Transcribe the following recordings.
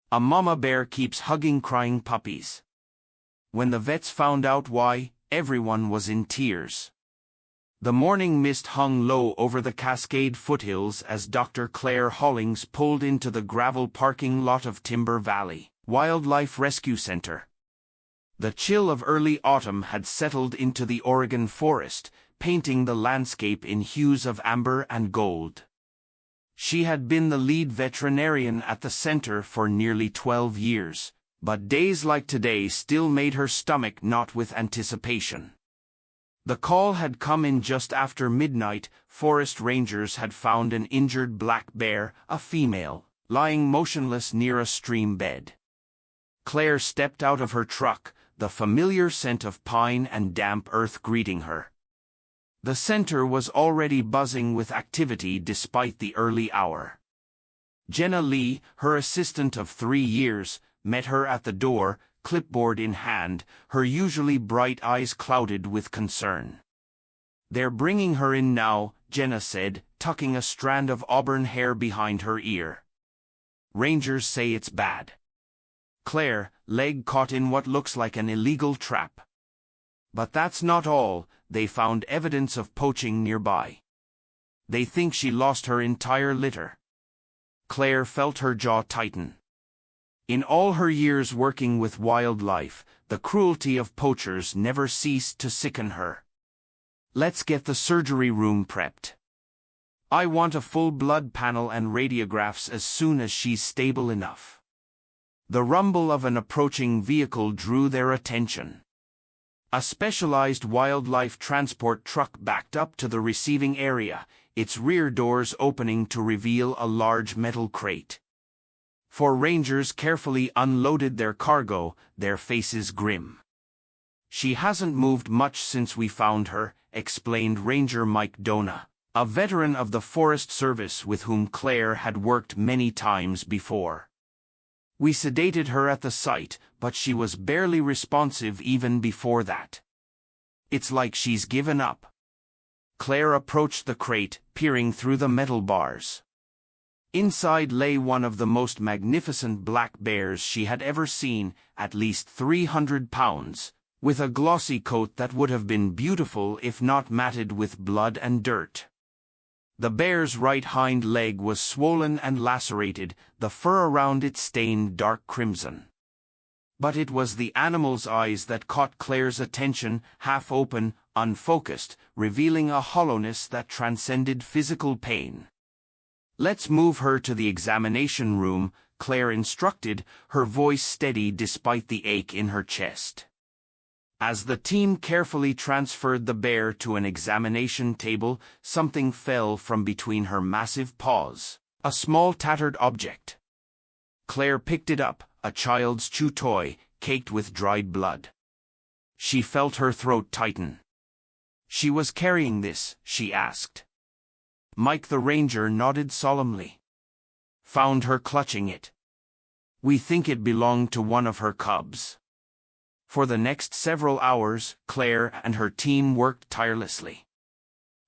A mama bear keeps hugging crying puppies. When the vets found out why, everyone was in tears. The morning mist hung low over the Cascade foothills as Dr. Claire Hollings pulled into the gravel parking lot of Timber Valley Wildlife Rescue Center. The chill of early autumn had settled into the Oregon forest, painting the landscape in hues of amber and gold. She had been the lead veterinarian at the center for nearly 12 years, but days like today still made her stomach knot with anticipation. The call had come in just after midnight. Forest rangers had found an injured black bear, a female, lying motionless near a stream bed. Claire stepped out of her truck, the familiar scent of pine and damp earth greeting her. The center was already buzzing with activity despite the early hour. Jenna Lee, her assistant of 3 years, met her at the door, clipboard in hand, her usually bright eyes clouded with concern. "They're bringing her in now," Jenna said, tucking a strand of auburn hair behind her ear. "Rangers say it's bad." Claire, leg caught in what looks like an illegal trap. "But that's not all, they found evidence of poaching nearby. They think she lost her entire litter." Claire felt her jaw tighten. In all her years working with wildlife, the cruelty of poachers never ceased to sicken her. "Let's get the surgery room prepped. I want a full blood panel and radiographs as soon as she's stable enough." The rumble of an approaching vehicle drew their attention. A specialized wildlife transport truck backed up to the receiving area, its rear doors opening to reveal a large metal crate. Four rangers carefully unloaded their cargo, their faces grim. "She hasn't moved much since we found her," explained Ranger Mike Dona, a veteran of the Forest Service with whom Claire had worked many times before. "We sedated her at the site, but she was barely responsive even before that. It's like she's given up." Claire approached the crate, peering through the metal bars. Inside lay one of the most magnificent black bears she had ever seen, at least 300 pounds, with a glossy coat that would have been beautiful if not matted with blood and dirt. The bear's right hind leg was swollen and lacerated, the fur around it stained dark crimson. But it was the animal's eyes that caught Claire's attention, half open, unfocused, revealing a hollowness that transcended physical pain. "Let's move her to the examination room," Claire instructed, her voice steady despite the ache in her chest. As the team carefully transferred the bear to an examination table, something fell from between her massive paws, a small tattered object. Claire picked it up, a child's chew toy, caked with dried blood. She felt her throat tighten. "She was carrying this?" she asked. Mike the ranger nodded solemnly. "Found her clutching it. We think it belonged to one of her cubs." For the next several hours, Claire and her team worked tirelessly.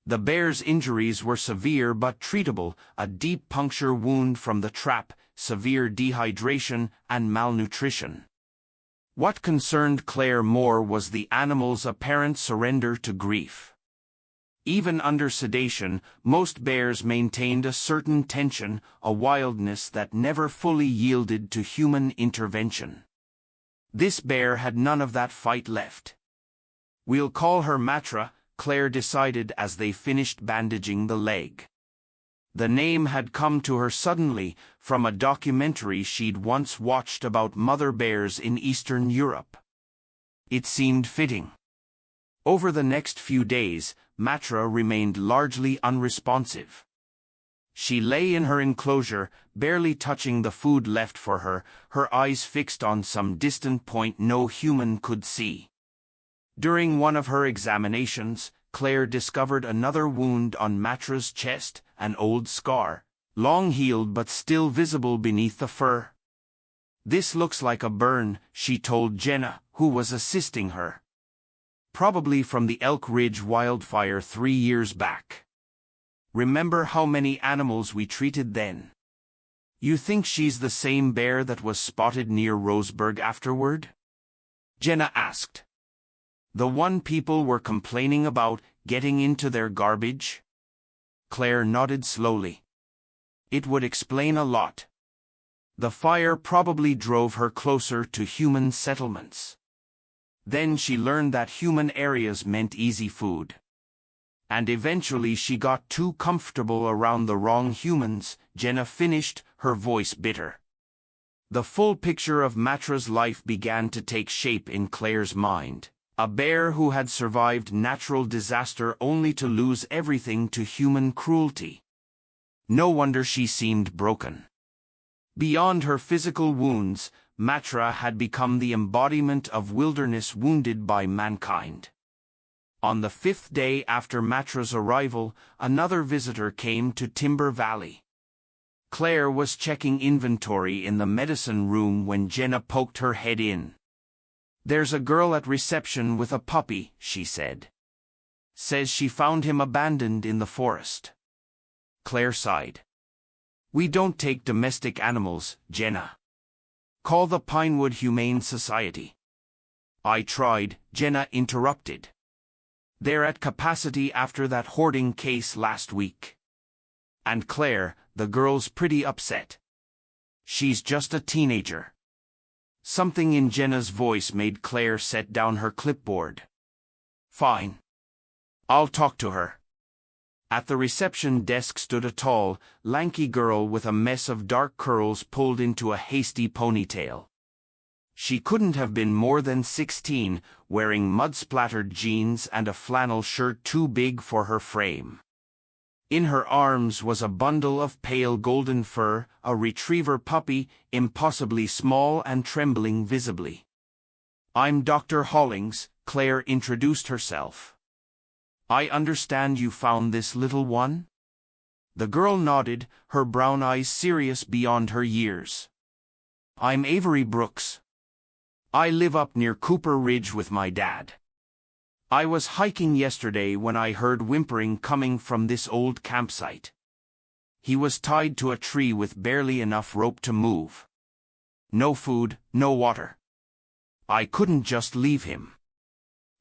The bear's injuries were severe but treatable: a deep puncture wound from the trap, severe dehydration, and malnutrition. What concerned Claire more was the animal's apparent surrender to grief. Even under sedation, most bears maintained a certain tension, a wildness that never fully yielded to human intervention. This bear had none of that fight left. "We'll call her Matra," Claire decided as they finished bandaging the leg. The name had come to her suddenly, from a documentary she'd once watched about mother bears in Eastern Europe. It seemed fitting. Over the next few days, Matra remained largely unresponsive. She lay in her enclosure, barely touching the food left for her, her eyes fixed on some distant point no human could see. During one of her examinations, Claire discovered another wound on Matra's chest, an old scar, long healed but still visible beneath the fur. "This looks like a burn," she told Jenna, who was assisting her. "Probably from the Elk Ridge wildfire 3 years back. Remember how many animals we treated then?" You think she's the same bear that was spotted near Roseburg afterward? Jenna asked. The one people were complaining about getting into their garbage? Claire nodded slowly. It would explain a lot. The fire probably drove her closer to human settlements. Then she learned that human areas meant easy food. And eventually she got too comfortable around the wrong humans, Jenna finished, her voice bitter. The full picture of Matra's life began to take shape in Claire's mind. A bear who had survived natural disaster only to lose everything to human cruelty. No wonder she seemed broken. Beyond her physical wounds, Matra had become the embodiment of wilderness wounded by mankind. On the 5th day after Matra's arrival, another visitor came to Timber Valley. Claire was checking inventory in the medicine room when Jenna poked her head in. There's a girl at reception with a puppy, she said. Says she found him abandoned in the forest. Claire sighed. We don't take domestic animals, Jenna. Call the Pinewood Humane Society. I tried, Jenna interrupted. They're at capacity after that hoarding case last week. And Claire, the girl's pretty upset. She's just a teenager. Something in Jenna's voice made Claire set down her clipboard. Fine. I'll talk to her. At the reception desk stood a tall, lanky girl with a mess of dark curls pulled into a hasty ponytail. She couldn't have been more than 16, wearing mud-splattered jeans and a flannel shirt too big for her frame. In her arms was a bundle of pale golden fur, a retriever puppy, impossibly small and trembling visibly. I'm Dr. Hollings, Claire introduced herself. I understand you found this little one? The girl nodded, her brown eyes serious beyond her years. I'm Avery Brooks. I live up near Cooper Ridge with my dad. I was hiking yesterday when I heard whimpering coming from this old campsite. He was tied to a tree with barely enough rope to move. No food, no water. I couldn't just leave him.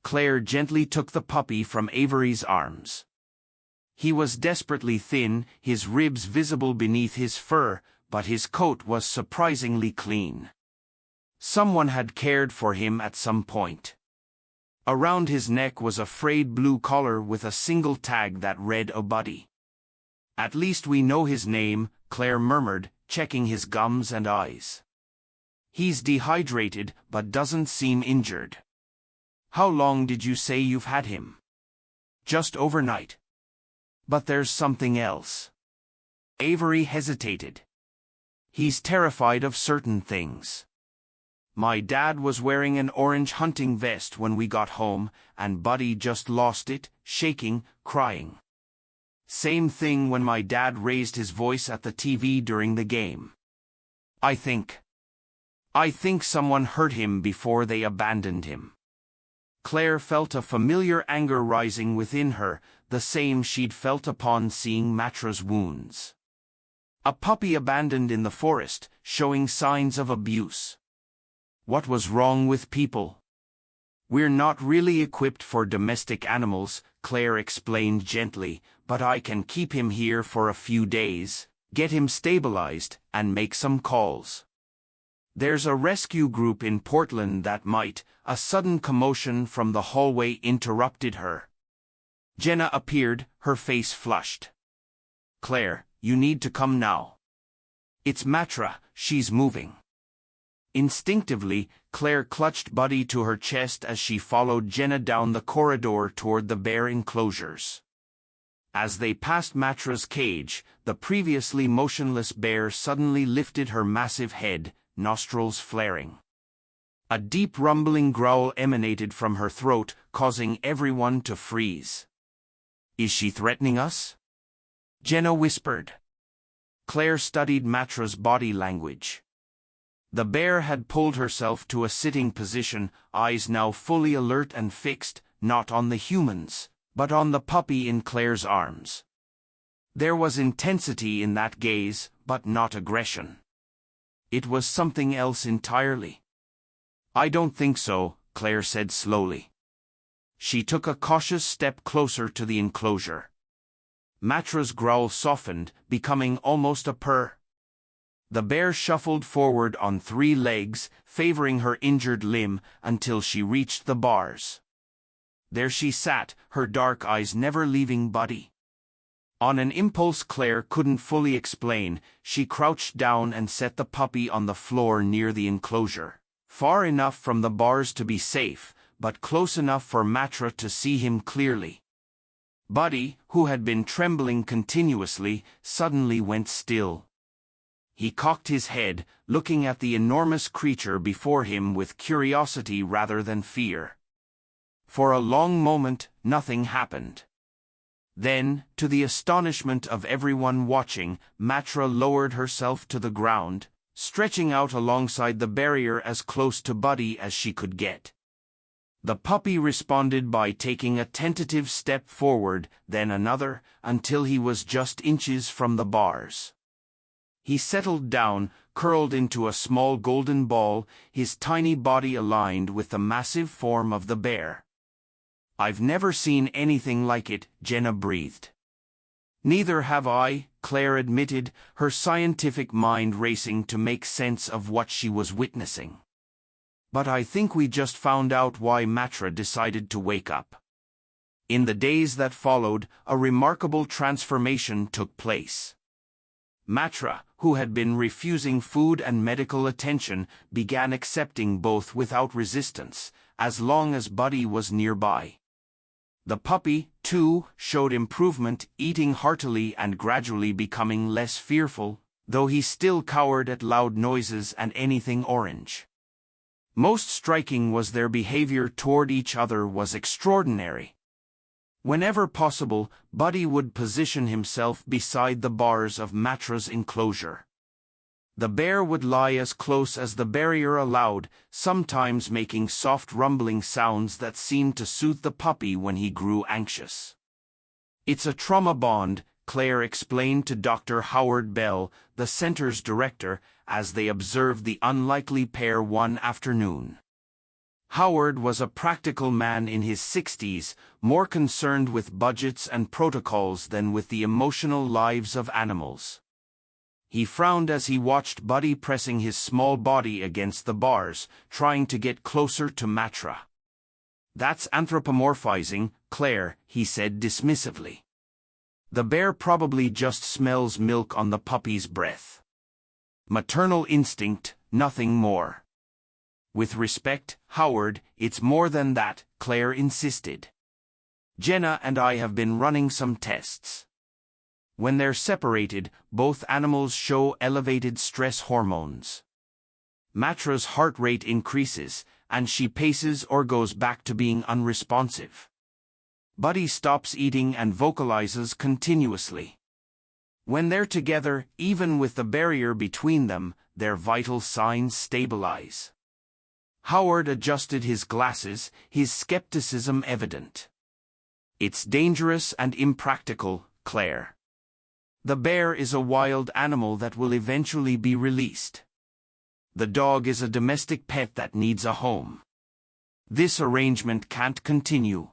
Claire gently took the puppy from Avery's arms. He was desperately thin, his ribs visible beneath his fur, but his coat was surprisingly clean. Someone had cared for him at some point. Around his neck was a frayed blue collar with a single tag that read "A Buddy." At least we know his name, Claire murmured, checking his gums and eyes. He's dehydrated, but doesn't seem injured. How long did you say you've had him? Just overnight. But there's something else. Avery hesitated. He's terrified of certain things. My dad was wearing an orange hunting vest when we got home, and Buddy just lost it, shaking, crying. Same thing when my dad raised his voice at the TV during the game. I think someone hurt him before they abandoned him. Claire felt a familiar anger rising within her, the same she'd felt upon seeing Matra's wounds. A puppy abandoned in the forest, showing signs of abuse. What was wrong with people? We're not really equipped for domestic animals, Claire explained gently, but I can keep him here for a few days, get him stabilized, and make some calls. There's a rescue group in Portland that might. A sudden commotion from the hallway interrupted her. Jenna appeared, her face flushed. Claire, you need to come now. It's Matra, she's moving. Instinctively, Claire clutched Buddy to her chest as she followed Jenna down the corridor toward the bear enclosures. As they passed Matra's cage, the previously motionless bear suddenly lifted her massive head, nostrils flaring. A deep rumbling growl emanated from her throat, causing everyone to freeze. Is she threatening us? Jenna whispered. Claire studied Matra's body language. The bear had pulled herself to a sitting position, eyes now fully alert and fixed, not on the humans, but on the puppy in Claire's arms. There was intensity in that gaze, but not aggression. It was something else entirely. "I don't think so," Claire said slowly. She took a cautious step closer to the enclosure. Matra's growl softened, becoming almost a purr. The bear shuffled forward on 3 legs, favoring her injured limb, until she reached the bars. There she sat, her dark eyes never leaving Buddy. On an impulse Claire couldn't fully explain, she crouched down and set the puppy on the floor near the enclosure, far enough from the bars to be safe, but close enough for Matra to see him clearly. Buddy, who had been trembling continuously, suddenly went still. He cocked his head, looking at the enormous creature before him with curiosity rather than fear. For a long moment, nothing happened. Then, to the astonishment of everyone watching, Matra lowered herself to the ground, stretching out alongside the barrier as close to Buddy as she could get. The puppy responded by taking a tentative step forward, then another, until he was just inches from the bars. He settled down, curled into a small golden ball, his tiny body aligned with the massive form of the bear. "I've never seen anything like it," Jenna breathed. "Neither have I," Claire admitted, her scientific mind racing to make sense of what she was witnessing. "But I think we just found out why Matra decided to wake up." In the days that followed, a remarkable transformation took place. Matra, who had been refusing food and medical attention, began accepting both without resistance, as long as Buddy was nearby. The puppy, too, showed improvement, eating heartily and gradually becoming less fearful, though he still cowered at loud noises and anything orange. Most striking was their behavior toward each other was extraordinary. Whenever possible, Buddy would position himself beside the bars of Matra's enclosure. The bear would lie as close as the barrier allowed, sometimes making soft rumbling sounds that seemed to soothe the puppy when he grew anxious. "It's a trauma bond," Claire explained to Dr. Howard Bell, the center's director, as they observed the unlikely pair one afternoon. Howard was a practical man in his 60s, more concerned with budgets and protocols than with the emotional lives of animals. He frowned as he watched Buddy pressing his small body against the bars, trying to get closer to Matra. "That's anthropomorphizing, Claire," he said dismissively. "The bear probably just smells milk on the puppy's breath. Maternal instinct, nothing more." "With respect, Howard, it's more than that," Claire insisted. "Jenna and I have been running some tests. When they're separated, both animals show elevated stress hormones. Matra's heart rate increases, and she paces or goes back to being unresponsive. Buddy stops eating and vocalizes continuously. When they're together, even with the barrier between them, their vital signs stabilize." Howard adjusted his glasses, his skepticism evident. "It's dangerous and impractical, Claire. The bear is a wild animal that will eventually be released. The dog is a domestic pet that needs a home. This arrangement can't continue."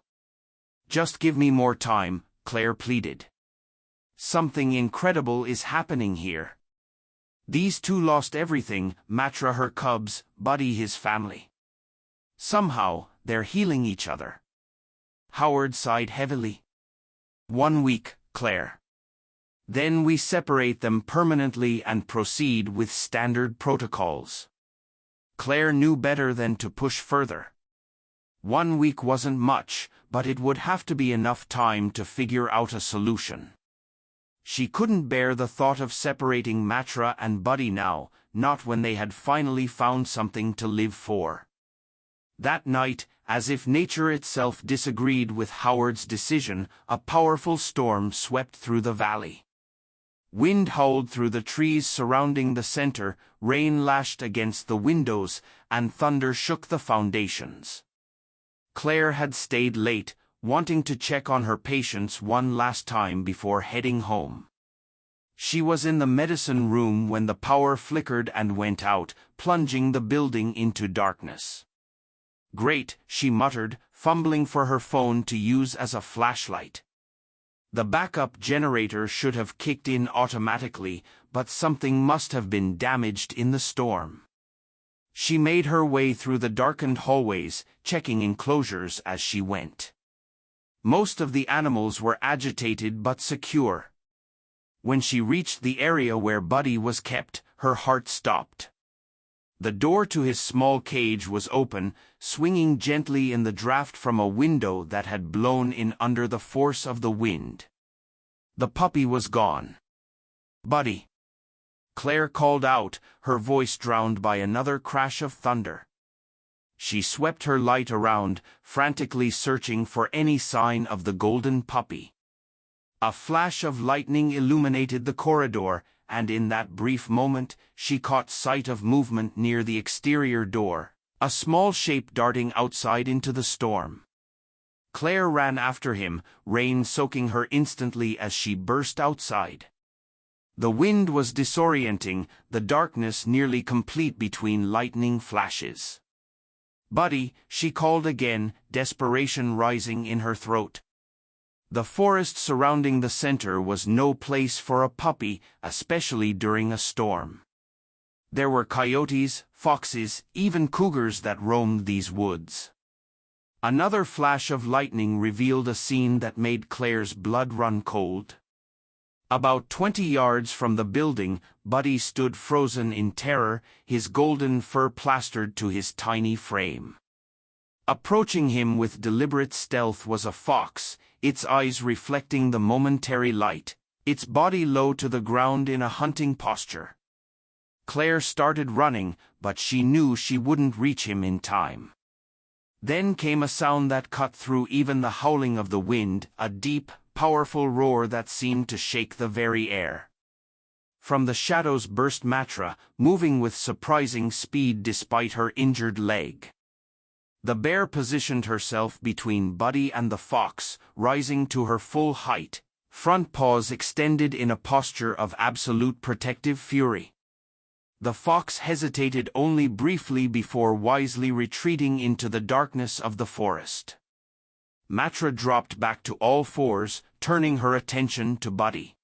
"Just give me more time," Claire pleaded. "Something incredible is happening here. These two lost everything, Matra her cubs, Buddy his family. Somehow, they're healing each other." Howard sighed heavily. "1 week, Claire. Then we separate them permanently and proceed with standard protocols." Claire knew better than to push further. 1 week wasn't much, but it would have to be enough time to figure out a solution. She couldn't bear the thought of separating Matra and Buddy now, not when they had finally found something to live for. That night, as if nature itself disagreed with Howard's decision, a powerful storm swept through the valley. Wind howled through the trees surrounding the center, rain lashed against the windows, and thunder shook the foundations. Claire had stayed late, wanting to check on her patients one last time before heading home. She was in the medicine room when the power flickered and went out, plunging the building into darkness. "Great," she muttered, fumbling for her phone to use as a flashlight. The backup generator should have kicked in automatically, but something must have been damaged in the storm. She made her way through the darkened hallways, checking enclosures as she went. Most of the animals were agitated but secure. When she reached the area where Buddy was kept, her heart stopped. The door to his small cage was open, swinging gently in the draft from a window that had blown in under the force of the wind. The puppy was gone. "Buddy!" Claire called out, her voice drowned by another crash of thunder. She swept her light around, frantically searching for any sign of the golden puppy. A flash of lightning illuminated the corridor, and in that brief moment, she caught sight of movement near the exterior door, a small shape darting outside into the storm. Claire ran after him, rain soaking her instantly as she burst outside. The wind was disorienting, the darkness nearly complete between lightning flashes. "Buddy," she called again, desperation rising in her throat. The forest surrounding the center was no place for a puppy, especially during a storm. There were coyotes, foxes, even cougars that roamed these woods. Another flash of lightning revealed a scene that made Claire's blood run cold. About 20 yards from the building, Buddy stood frozen in terror, his golden fur plastered to his tiny frame. Approaching him with deliberate stealth was a fox, its eyes reflecting the momentary light, its body low to the ground in a hunting posture. Claire started running, but she knew she wouldn't reach him in time. Then came a sound that cut through even the howling of the wind, a deep, powerful roar that seemed to shake the very air. From the shadows burst Matra, moving with surprising speed despite her injured leg. The bear positioned herself between Buddy and the fox, rising to her full height, front paws extended in a posture of absolute protective fury. The fox hesitated only briefly before wisely retreating into the darkness of the forest. Matra dropped back to all fours, turning her attention to Buddy.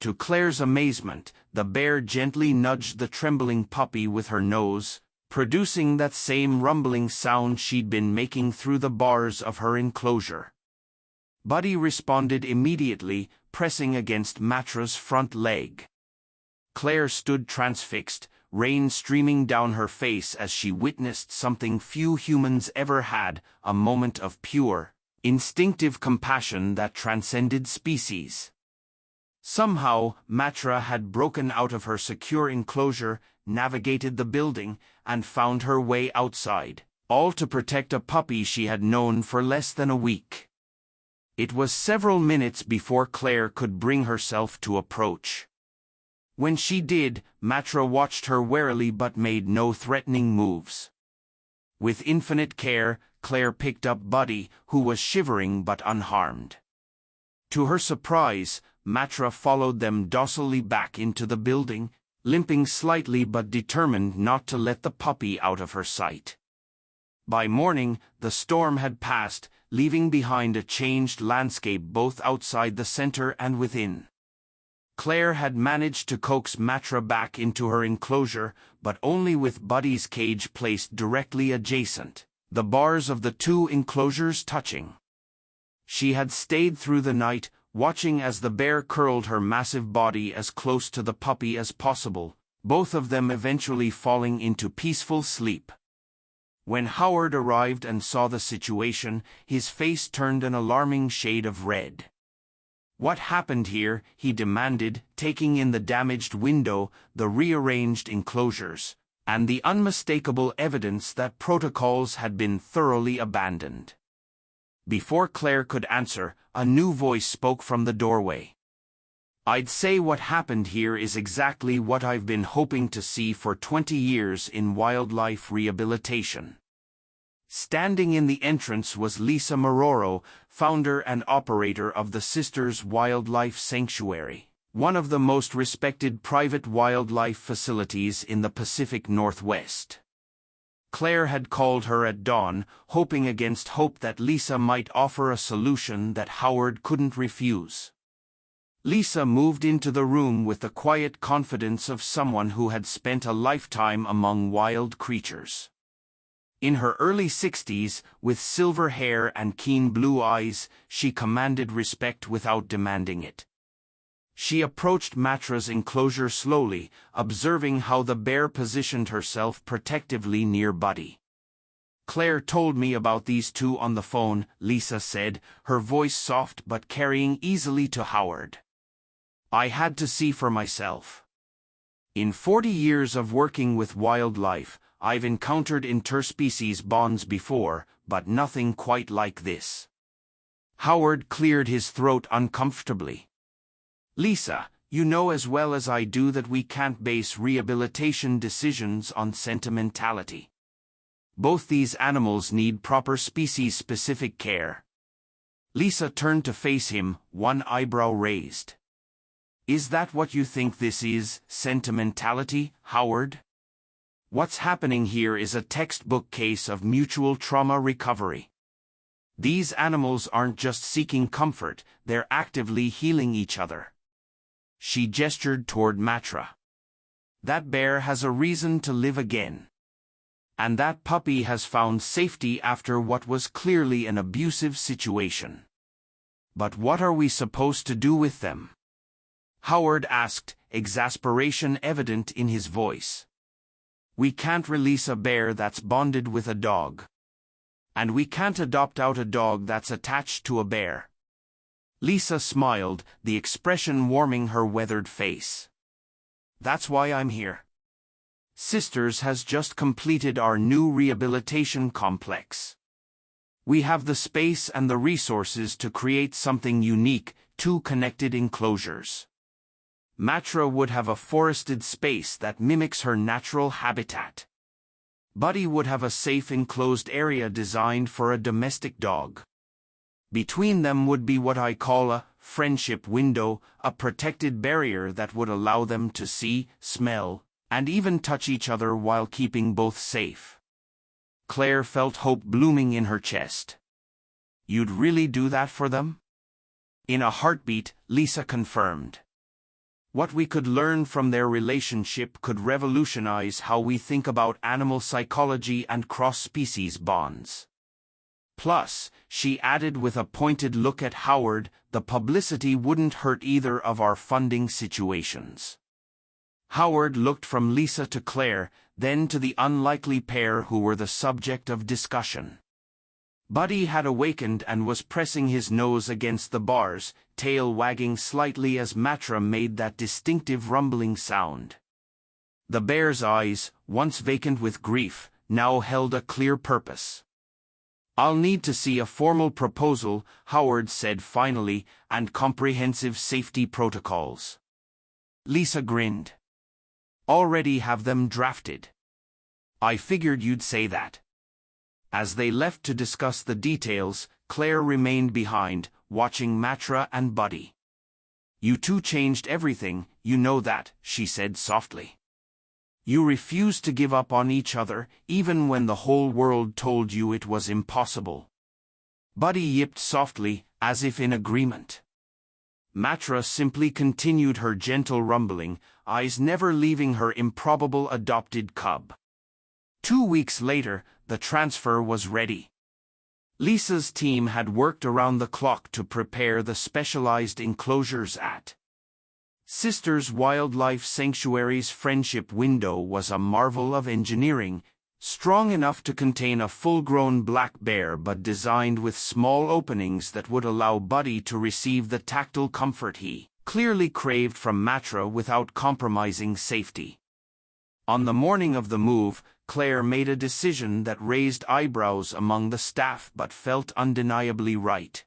To Claire's amazement, the bear gently nudged the trembling puppy with her nose, producing that same rumbling sound she'd been making through the bars of her enclosure. Buddy responded immediately, pressing against Matra's front leg. Claire stood transfixed, rain streaming down her face as she witnessed something few humans ever had, a moment of pure, instinctive compassion that transcended species. Somehow, Matra had broken out of her secure enclosure, navigated the building, and found her way outside, all to protect a puppy she had known for less than a week. It was several minutes before Claire could bring herself to approach. When she did, Matra watched her warily but made no threatening moves. With infinite care, Claire picked up Buddy, who was shivering but unharmed. To her surprise, Matra followed them docilely back into the building, limping slightly but determined not to let the puppy out of her sight. By morning, the storm had passed, leaving behind a changed landscape both outside the center and within. Claire had managed to coax Matra back into her enclosure, but only with Buddy's cage placed directly adjacent, the bars of the two enclosures touching. She had stayed through the night, watching as the bear curled her massive body as close to the puppy as possible, both of them eventually falling into peaceful sleep. When Howard arrived and saw the situation, his face turned an alarming shade of red. "What happened here?" he demanded, taking in the damaged window, the rearranged enclosures, and the unmistakable evidence that protocols had been thoroughly abandoned. Before Claire could answer, a new voice spoke from the doorway. "I'd say what happened here is exactly what I've been hoping to see for 20 years in wildlife rehabilitation." Standing in the entrance was Lisa Maroro, founder and operator of the Sisters Wildlife Sanctuary. one of the most respected private wildlife facilities in the Pacific Northwest. Claire had called her at dawn, hoping against hope that Lisa might offer a solution that Howard couldn't refuse. Lisa moved into the room with the quiet confidence of someone who had spent a lifetime among wild creatures. In her early 60s, with silver hair and keen blue eyes, she commanded respect without demanding it. She approached Matra's enclosure slowly, observing how the bear positioned herself protectively near Buddy. "Claire told me about these two on the phone," Lisa said, her voice soft but carrying easily to Howard. "I had to see for myself. In 40 years of working with wildlife, I've encountered interspecies bonds before, but nothing quite like this." Howard cleared his throat uncomfortably. "Lisa, you know as well as I do that we can't base rehabilitation decisions on sentimentality. Both these animals need proper species-specific care." Lisa turned to face him, one eyebrow raised. "Is that what you think this is, sentimentality, Howard? What's happening here is a textbook case of mutual trauma recovery. These animals aren't just seeking comfort, they're actively healing each other." She gestured toward Matra. "That bear has a reason to live again. And that puppy has found safety after what was clearly an abusive situation. But what are we supposed to do with them?" Howard asked, exasperation evident in his voice. "We can't release a bear that's bonded with a dog. And we can't adopt out a dog that's attached to a bear." Lisa smiled, the expression warming her weathered face. "That's why I'm here. Sisters has just completed our new rehabilitation complex. We have the space and the resources to create something unique, two connected enclosures. Matra would have a forested space that mimics her natural habitat. Buddy would have a safe enclosed area designed for a domestic dog. Between them would be what I call a friendship window, a protected barrier that would allow them to see, smell, and even touch each other while keeping both safe." Claire felt hope blooming in her chest. "You'd really do that for them?" In a heartbeat, Lisa confirmed. "What we could learn from their relationship could revolutionize how we think about animal psychology and cross-species bonds. Plus," she added with a pointed look at Howard, "the publicity wouldn't hurt either of our funding situations." Howard looked from Lisa to Claire, then to the unlikely pair who were the subject of discussion. Buddy had awakened and was pressing his nose against the bars, tail wagging slightly as Matra made that distinctive rumbling sound. The bear's eyes, once vacant with grief, now held a clear purpose. "I'll need to see a formal proposal," Howard said finally, "and comprehensive safety protocols." Lisa grinned. "Already have them drafted. I figured you'd say that." As they left to discuss the details, Claire remained behind, watching Matra and Buddy. "You two changed everything, you know that," she said softly. "You refused to give up on each other, even when the whole world told you it was impossible." Buddy yipped softly, as if in agreement. Matra simply continued her gentle rumbling, eyes never leaving her improbable adopted cub. 2 weeks later, the transfer was ready. Lisa's team had worked around the clock to prepare the specialized enclosures at Sisters Wildlife Sanctuary's friendship window was a marvel of engineering, strong enough to contain a full-grown black bear but designed with small openings that would allow Buddy to receive the tactile comfort he clearly craved from Matra without compromising safety. On the morning of the move, Claire made a decision that raised eyebrows among the staff but felt undeniably right.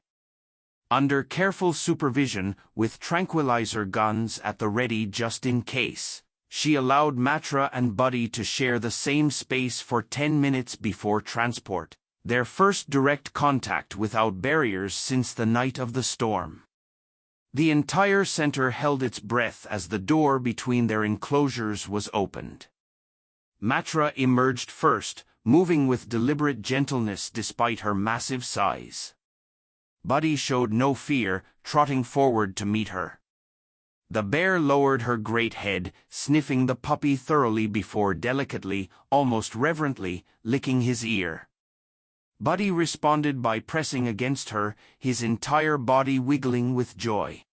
Under careful supervision, with tranquilizer guns at the ready just in case, she allowed Matra and Buddy to share the same space for 10 minutes before transport, their first direct contact without barriers since the night of the storm. The entire center held its breath as the door between their enclosures was opened. Matra emerged first, moving with deliberate gentleness despite her massive size. Buddy showed no fear, trotting forward to meet her. The bear lowered her great head, sniffing the puppy thoroughly before delicately, almost reverently, licking his ear. Buddy responded by pressing against her, his entire body wiggling with joy.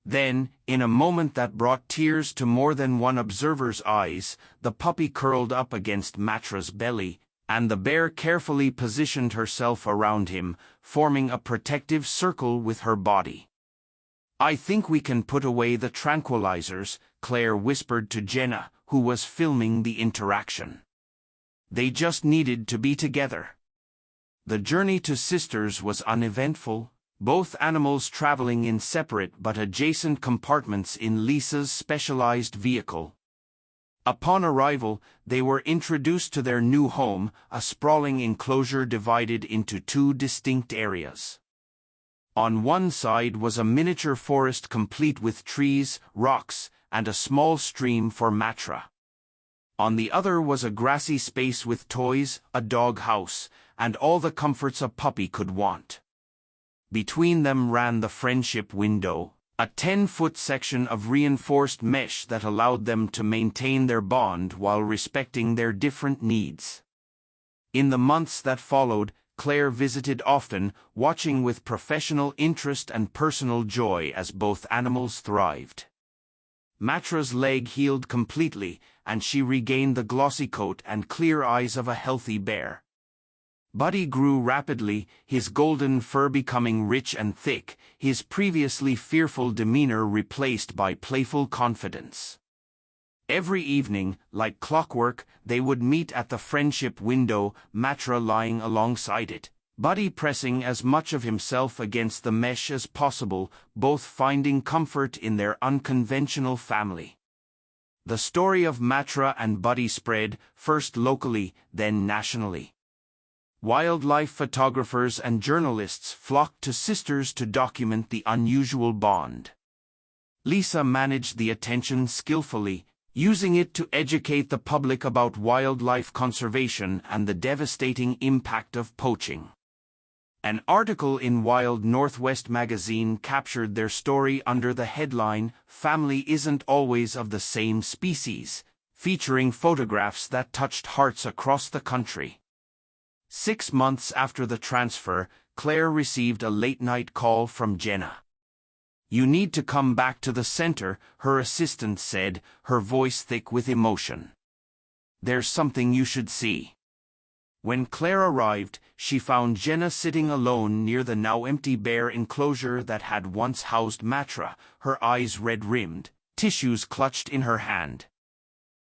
Then, in a moment that brought tears to more than one observer's eyes, the puppy curled up against Matra's belly, and the bear carefully positioned herself around him, forming a protective circle with her body. "I think we can put away the tranquilizers," Claire whispered to Jenna, who was filming the interaction. They just needed to be together. The journey to Sisters was uneventful, both animals traveling in separate but adjacent compartments in Lisa's specialized vehicle. Upon arrival, they were introduced to their new home, a sprawling enclosure divided into two distinct areas. On one side was a miniature forest complete with trees, rocks, and a small stream for Matra. On the other was a grassy space with toys, a dog house, and all the comforts a puppy could want. Between them ran the friendship window, a 10-foot section of reinforced mesh that allowed them to maintain their bond while respecting their different needs. In the months that followed, Claire visited often, watching with professional interest and personal joy as both animals thrived. Matra's leg healed completely, and she regained the glossy coat and clear eyes of a healthy bear. Buddy grew rapidly, his golden fur becoming rich and thick, his previously fearful demeanor replaced by playful confidence. Every evening, like clockwork, they would meet at the friendship window, Matra lying alongside it, Buddy pressing as much of himself against the mesh as possible, both finding comfort in their unconventional family. The story of Matra and Buddy spread, first locally, then nationally. Wildlife photographers and journalists flocked to Sisters to document the unusual bond. Lisa managed the attention skillfully, using it to educate the public about wildlife conservation and the devastating impact of poaching. An article in Wild Northwest magazine captured their story under the headline, "Family Isn't Always of the Same Species," featuring photographs that touched hearts across the country. 6 months after the transfer, Claire received a late-night call from Jenna. "You need to come back to the center," her assistant said, her voice thick with emotion. "There's something you should see." When Claire arrived, she found Jenna sitting alone near the now empty bear enclosure that had once housed Matra, her eyes red-rimmed, tissues clutched in her hand.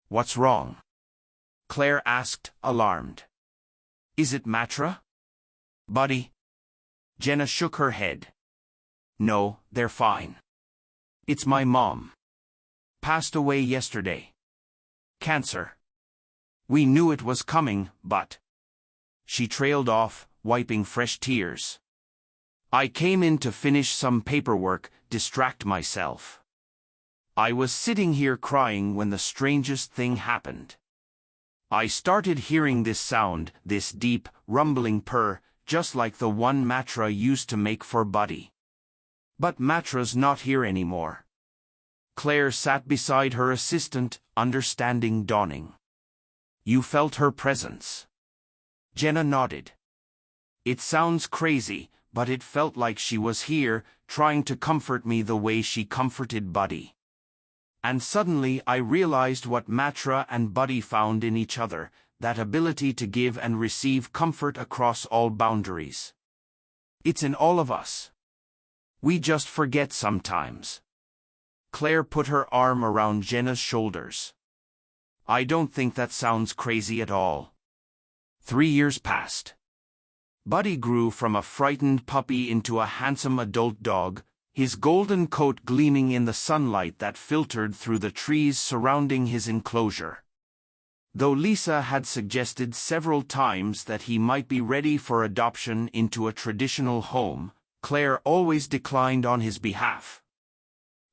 "What's wrong?" Claire asked, alarmed. "Is it Matra? Buddy?" Jenna shook her head. "No, they're fine. It's my mom. Passed away yesterday. Cancer. We knew it was coming, but..." She trailed off, wiping fresh tears. "I came in to finish some paperwork, distract myself. I was sitting here crying when the strangest thing happened. I started hearing this sound, this deep, rumbling purr, just like the one Matra used to make for Buddy. But Matra's not here anymore." Claire sat beside her assistant, understanding dawning. "You felt her presence?" Jenna nodded. "It sounds crazy, but it felt like she was here, trying to comfort me the way she comforted Buddy. And suddenly I realized what Matra and Buddy found in each other, that ability to give and receive comfort across all boundaries. It's in all of us. We just forget sometimes." Claire put her arm around Jenna's shoulders. "I don't think that sounds crazy at all." 3 years passed. Buddy grew from a frightened puppy into a handsome adult dog, his golden coat gleaming in the sunlight that filtered through the trees surrounding his enclosure. Though Lisa had suggested several times that he might be ready for adoption into a traditional home, Claire always declined on his behalf,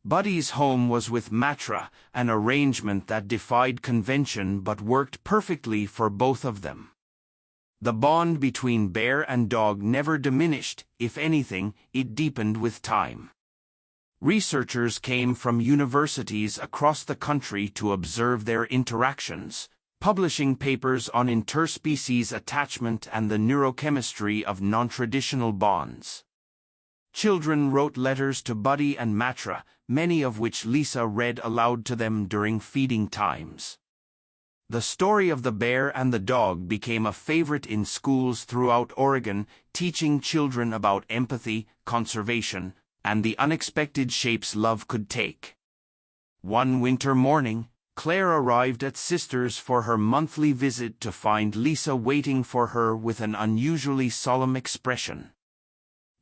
Buddy's home was with Matra, an arrangement that defied convention but worked perfectly for both of them. The bond between bear and dog never diminished; if anything, it deepened with time. Researchers came from universities across the country to observe their interactions, publishing papers on interspecies attachment and the neurochemistry of non-traditional bonds. Children wrote letters to Buddy and Matra, many of which Lisa read aloud to them during feeding times. The story of the bear and the dog became a favorite in schools throughout Oregon, teaching children about empathy, conservation, and the unexpected shapes love could take. One winter morning, Claire arrived at Sisters for her monthly visit to find Lisa waiting for her with an unusually solemn expression.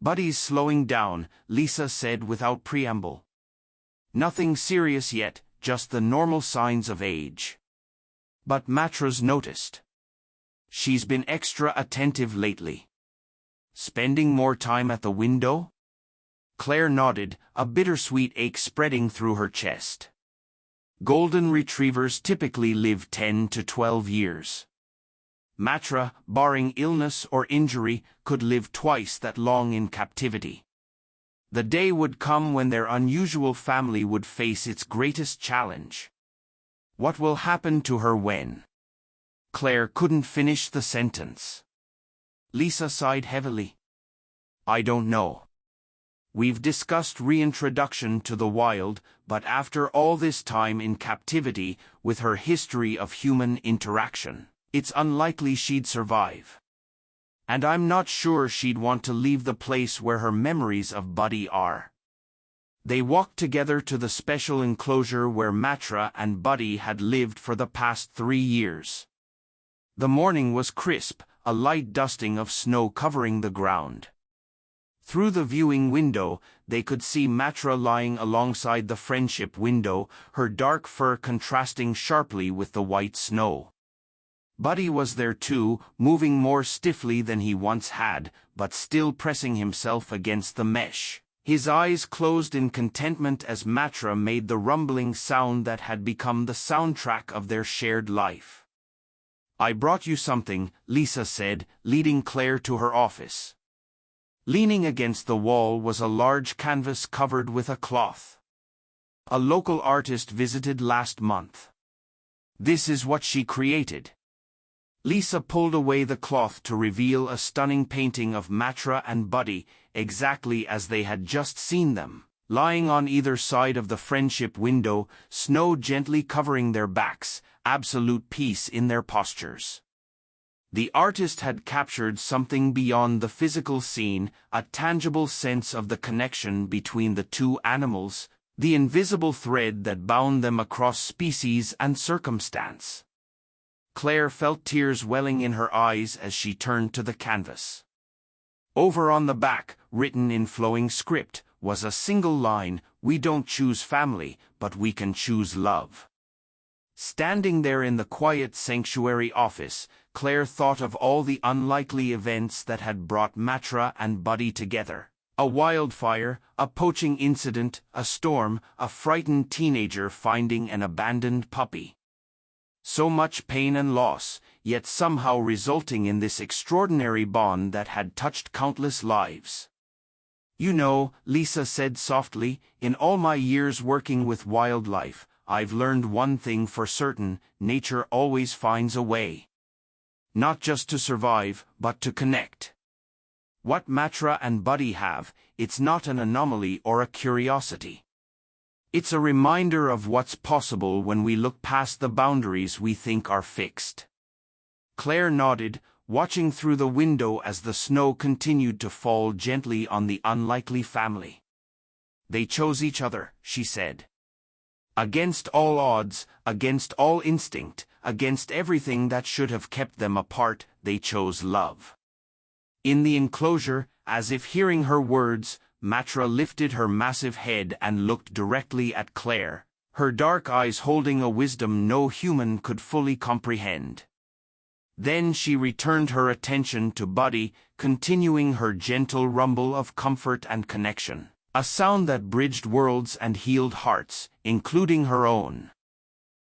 "Buddy's slowing down," Lisa said without preamble. "Nothing serious yet, just the normal signs of age." But Matra's noticed. "She's been extra attentive lately." "Spending more time at the window?" Claire nodded, a bittersweet ache spreading through her chest. Golden retrievers typically live 10 to 12 years. Matra, barring illness or injury, could live twice that long in captivity. The day would come when their unusual family would face its greatest challenge. What will happen to her when? Claire couldn't finish the sentence. Lisa sighed heavily. "I don't know. We've discussed reintroduction to the wild, but after all this time in captivity, with her history of human interaction, it's unlikely she'd survive. And I'm not sure she'd want to leave the place where her memories of Buddy are." They walked together to the special enclosure where Matra and Buddy had lived for the past 3 years. The morning was crisp, a light dusting of snow covering the ground. Through the viewing window, they could see Matra lying alongside the friendship window, her dark fur contrasting sharply with the white snow. Buddy was there too, moving more stiffly than he once had, but still pressing himself against the mesh. His eyes closed in contentment as Matra made the rumbling sound that had become the soundtrack of their shared life. "I brought you something," Lisa said, leading Claire to her office. Leaning against the wall was a large canvas covered with a cloth. A local artist visited last month. "This is what she created." Lisa pulled away the cloth to reveal a stunning painting of Matra and Buddy, exactly as they had just seen them, lying on either side of the friendship window, snow gently covering their backs, absolute peace in their postures. The artist had captured something beyond the physical scene, a tangible sense of the connection between the two animals, the invisible thread that bound them across species and circumstance. Claire felt tears welling in her eyes as she turned to the canvas. Over on the back, written in flowing script, was a single line, "We don't choose family, but we can choose love." Standing there in the quiet sanctuary office, Claire thought of all the unlikely events that had brought Matra and Buddy together. A wildfire, a poaching incident, a storm, a frightened teenager finding an abandoned puppy. So much pain and loss, yet somehow resulting in this extraordinary bond that had touched countless lives. "You know," Lisa said softly, "in all my years working with wildlife, I've learned one thing for certain: nature always finds a way. Not just to survive, but to connect. What Matra and Buddy have, it's not an anomaly or a curiosity. It's a reminder of what's possible when we look past the boundaries we think are fixed." Claire nodded, watching through the window as the snow continued to fall gently on the unlikely family. "They chose each other," she said. "Against all odds, against all instinct, against everything that should have kept them apart, they chose love." In the enclosure, as if hearing her words, Matra lifted her massive head and looked directly at Claire, her dark eyes holding a wisdom no human could fully comprehend. Then she returned her attention to Buddy, continuing her gentle rumble of comfort and connection. A sound that bridged worlds and healed hearts, including her own.